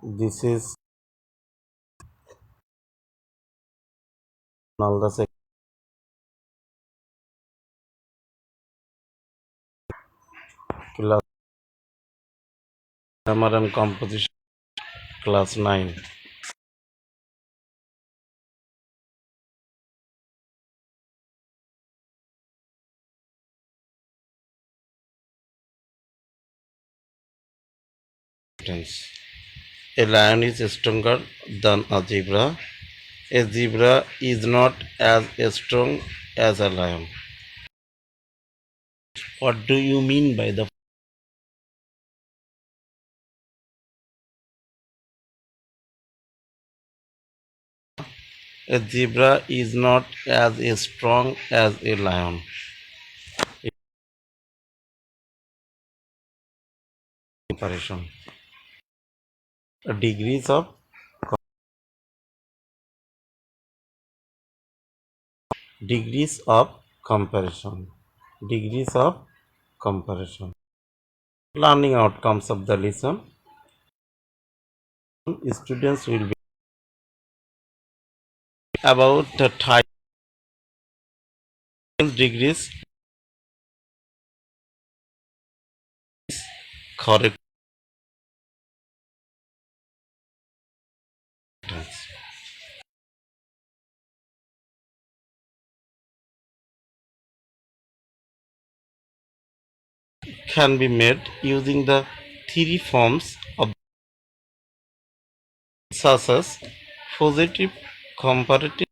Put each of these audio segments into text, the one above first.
This is Nalda class grammar and composition class 9. Sentence. A lion is stronger than a zebra. A zebra is not as strong as a lion. What do you mean by the a zebra is not as strong as a lion? Comparison. Degrees of degrees of comparison. Degrees of comparison. Learning outcomes of the lesson. Students will be about the type degrees correct can be made using the three forms of such as positive, comparative,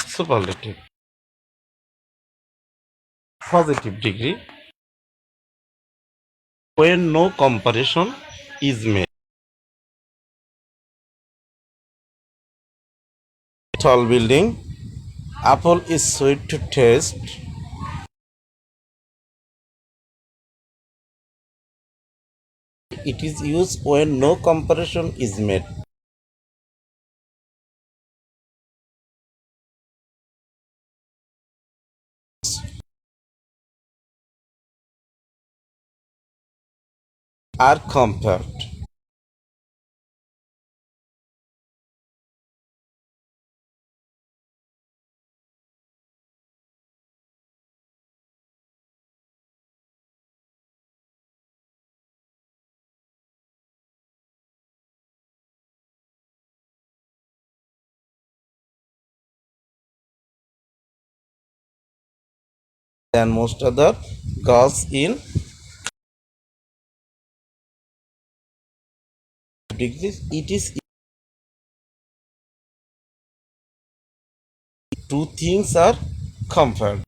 superlative. Positive degree when no comparison is made. Tall building, apple is sweet to taste. It is used when no comparison is made. Are compared. Than most other goes in degrees. It is two things are compared.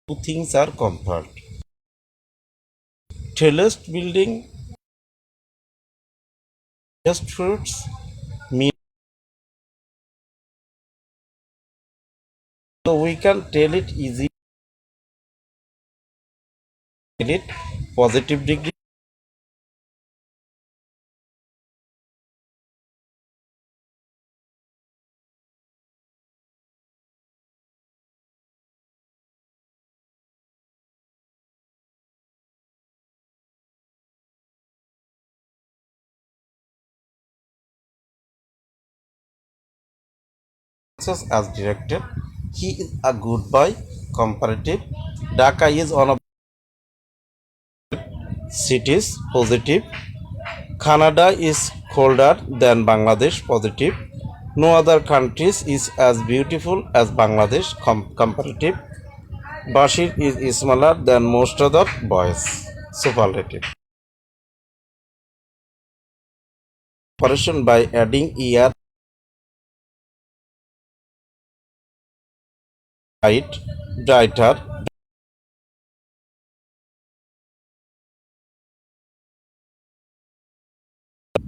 Two things are compared. Tallest building, just fruits, meat. So we can tell it easy. Tell it positive degree. As directed. He is a good boy. Comparative. Dhaka is one of cities. Positive. Canada is colder than Bangladesh. Positive. No other countries is as beautiful as Bangladesh. Comparative. Bashir is smaller than most other boys. Superlative. Operation by adding ear, bright, brighter,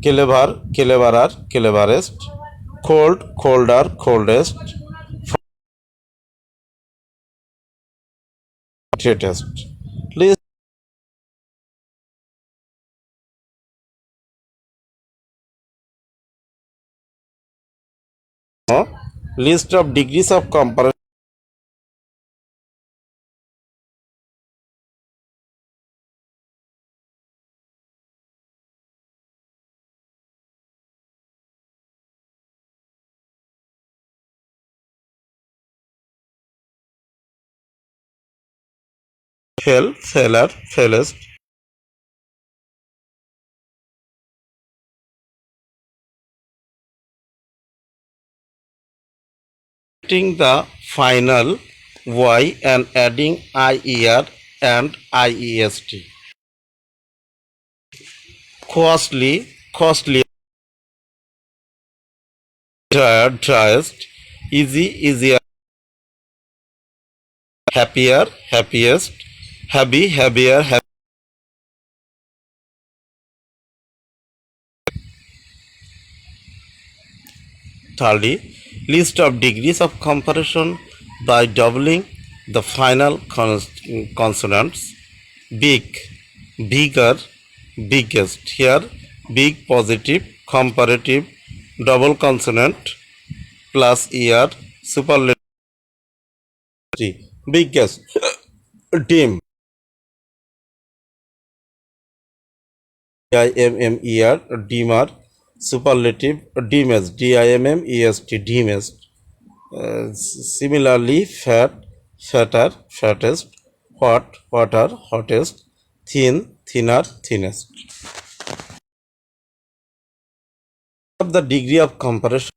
clever, cleverer, cleverest, cold, colder, coldest, greatest. List list of degrees of comparison fail, failure, failest. Writing the final y and adding ier and iest. Costly, costly, tired, driest, easy, easier, happier, happiest, happy, happier, happy. Thirdly, list of degrees of comparison by doubling the final consonants. Big, bigger, biggest. Here, big positive, comparative, double consonant plus er, superlative, biggest, dim, dimmer, dimmer, superlative, dimmest, dimmest, dimmest. Similarly, fat, fatter, fattest, hot, hotter, hottest, thin, thinner, thinnest. Of the degree of comparison,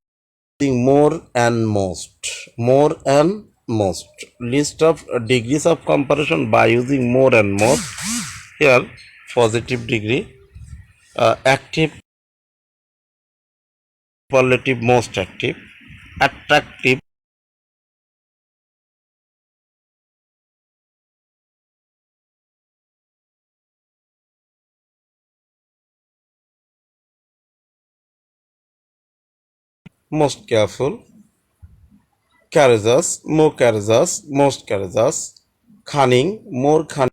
more and most, more and most. List of degrees of comparison by using more and most. Here, positive degree, active, superlative, most active, attractive, most careful, courageous, more courageous, most courageous, cunning, more cunning,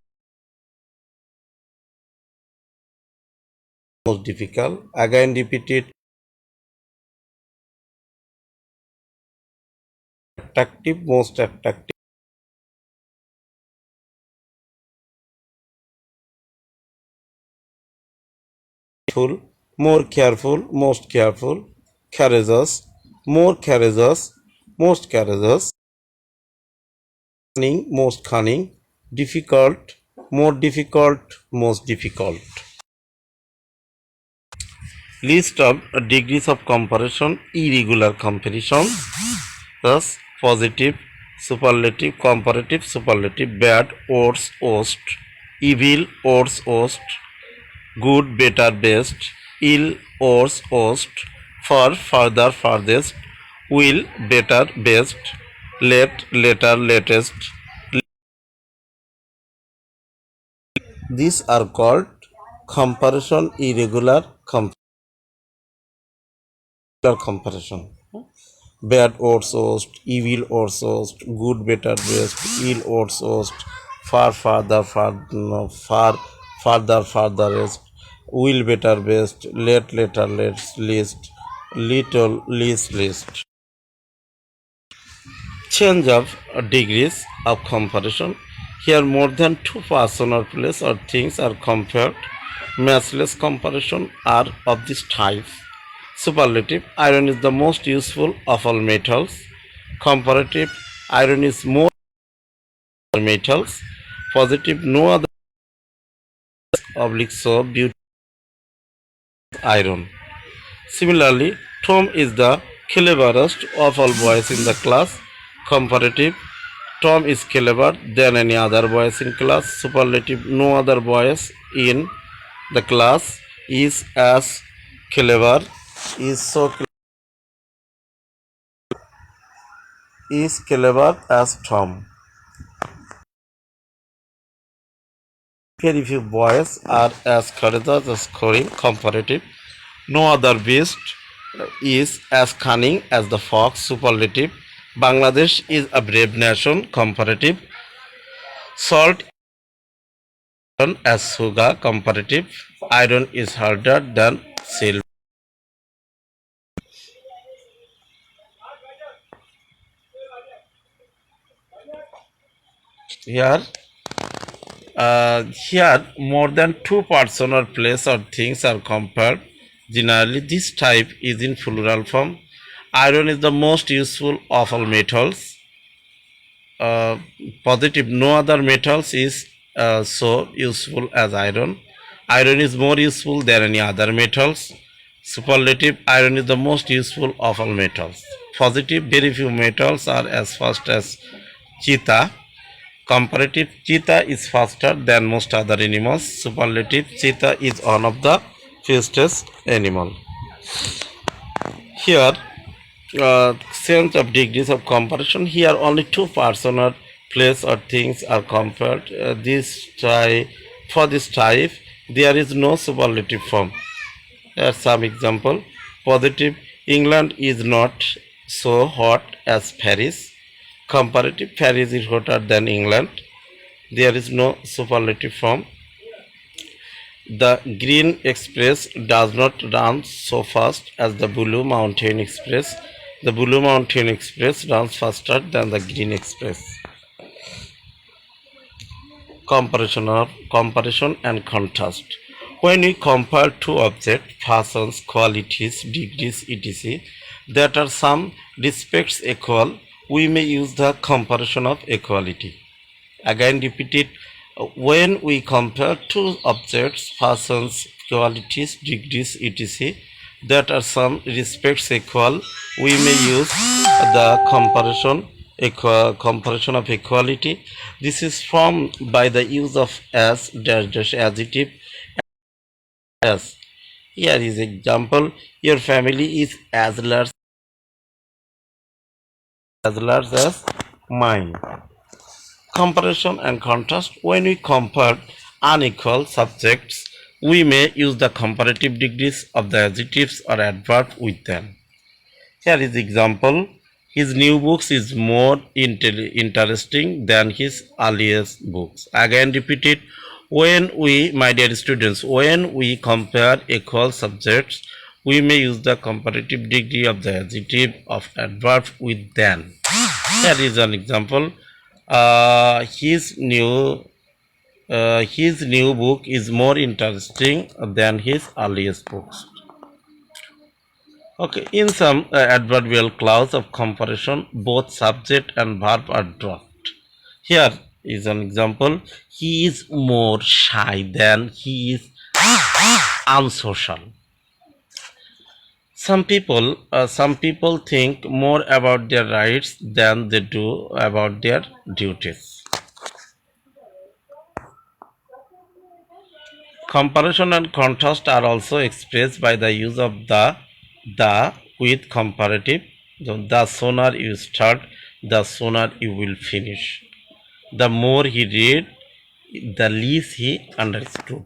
most difficult. Again, repeated, attractive, most attractive, full, more careful, most careful, courageous, more courageous, most courageous, cunning, most cunning, difficult, more difficult, most difficult. List of degrees of comparison, irregular comparison, thus positive, superlative, comparative, superlative, bad, worse, worst, evil, worse, worst, good, better, best, ill, worse, worst, far, further, farthest, will, better, best, late, later, latest. These are called comparison irregular comparison. Bad or sourced, evil or sourced, good, better, best, ill or sourced, far, farther, far, farther, farthest, will, better, best, late, later, least, little, least. Change of degrees of comparison. Here, more than two person or place or things are compared. Matchless comparison are of this type. Superlative, iron is the most useful of all metals. Comparative, iron is more metals. Positive, no other oblique so beautiful iron. Similarly, Tom is the cleverest of all boys in the class. Comparative, Tom is clever than any other boys in class. Superlative, no other boys in the class is as clever, is so is clever as Tom. Very few boys are as courageous as scoring. Comparative, no other beast is as cunning as the fox. Superlative, Bangladesh is a brave nation. Comparative, salt as sugar. Comparative, iron is harder than silver. Here, here more than two person or place or things are compared. Generally, this type is in plural form. Iron is the most useful of all metals. Uh, Positive, no other metals is so useful as iron. Iron is more useful than any other metals. Superlative, iron is the most useful of all metals. Positive, very few metals are as fast as cheetah. Comparative, cheetah is faster than most other animals. Superlative, cheetah is one of the fastest animal. Here, sense of degrees of comparison. Here, only two person or place or things are compared. For this type, there is no superlative form. Here are some example. Positive, England is not so hot as Paris. Comparative, Paris is hotter than England. There is no superlative form. The Green Express does not run so fast as the Blue Mountain Express. The Blue Mountain Express runs faster than the Green Express. Comparison and contrast. When we compare two objects, functions, qualities, degrees, etc., that are some respects equal, we may use the comparison of equality. Again repeat it. When we compare two objects, functions, qualities, degrees, etc., that are some respects equal, we may use the comparison of equality. This is formed by the use of as dash dash adjective as. Here is example. Your family is as large as mine. Comparison and contrast. When we compare unequal subjects, we may use the comparative degrees of the adjectives or adverb with them. Here is example. His new books is more interesting than his earliest books. Again repeat it. My dear students, when we compare equal subjects, we may use the comparative degree of the adjective of adverb with them. Here is an example. Uh, his new his new book is more interesting than his earliest books. Okay, in some adverbial clause of comparison, both subject and verb are dropped. Here is an example. He is more shy than he is unsocial. Some people think more about their rights than they do about their duties. Comparison and contrast are also expressed by the use of the with comparative. The sooner you start, the sooner you will finish. The more he read, the least he understood.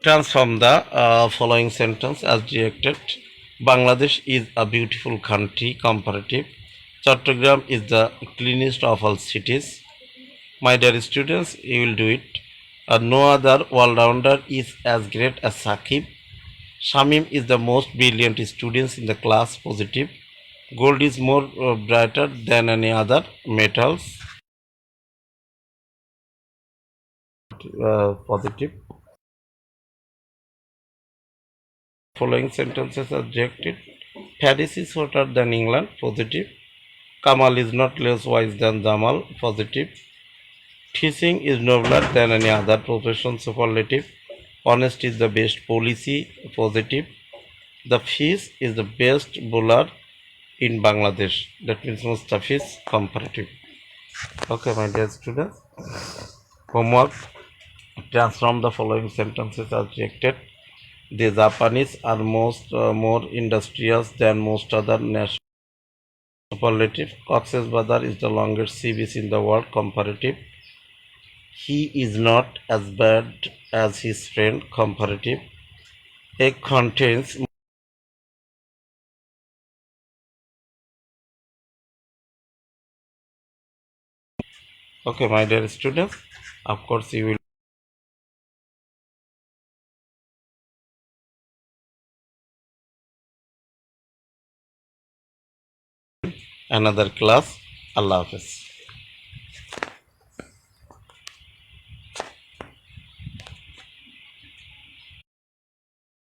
Transform the following sentence as directed. Bangladesh is a beautiful country. Comparative. Chattogram is the cleanest of all cities. My dear students, you will do it. No other all-rounder is as great as Sakib. Shamim is the most brilliant student in the class. Positive. Gold is more brighter than any other metals. Positive. Following sentences are rejected. Paris is hotter than England. Positive. Kamal is not less wise than Jamal. Positive. Teaching is nobler than any other profession. Superlative. Honest is the best policy. Positive. The fish is the best bowler in Bangladesh. That means Mustafiz. Comparative. Okay, my dear students. Homework. Transform the following sentences as rejected. The Japanese are more industrious than most other nations. Superlative. Cox's Bazar is the longest sea beach in the world. Comparative. He is not as bad as his friend. Comparative. Egg contains. Okay, my dear students. Of course, you will another class. Allah Hafiz.